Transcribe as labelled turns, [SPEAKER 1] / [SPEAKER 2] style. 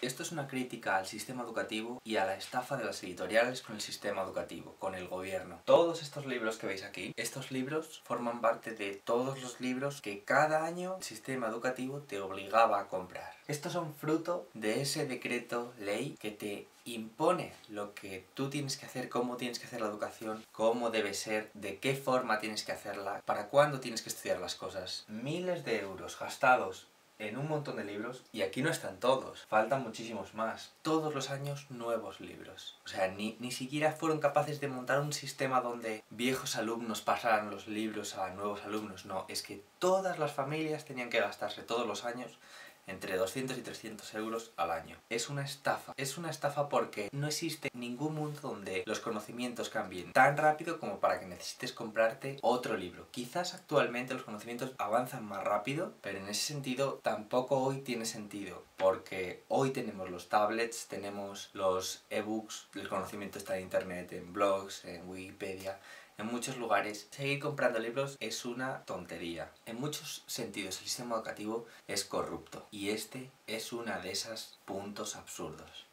[SPEAKER 1] Esto es una crítica al sistema educativo y a la estafa de las editoriales con el sistema educativo, con el gobierno. Todos estos libros que veis aquí, estos libros forman parte de todos los libros que cada año el sistema educativo te obligaba a comprar. Estos son fruto de ese decreto ley que te impone lo que tú tienes que hacer, cómo tienes que hacer la educación, cómo debe ser, de qué forma tienes que hacerla, para cuándo tienes que estudiar las cosas. Miles de euros gastados en un montón de libros, y aquí no están todos, faltan muchísimos más. Todos los años nuevos libros. O sea, ni siquiera fueron capaces de montar un sistema donde viejos alumnos pasaran los libros a nuevos alumnos. No, es que todas las familias tenían que gastarse todos los años entre 200 y 300 euros al año. Es una estafa. Es una estafa porque no existe ningún mundo donde los conocimientos cambien tan rápido como para que necesites comprarte otro libro. Quizás actualmente los conocimientos avanzan más rápido, pero en ese sentido tampoco hoy tiene sentido, porque hoy tenemos los tablets, tenemos los ebooks, el conocimiento está en internet, en blogs, en Wikipedia, en muchos lugares. Seguir comprando libros es una tontería. En muchos sentidos el sistema educativo es corrupto y este es uno de esos puntos absurdos.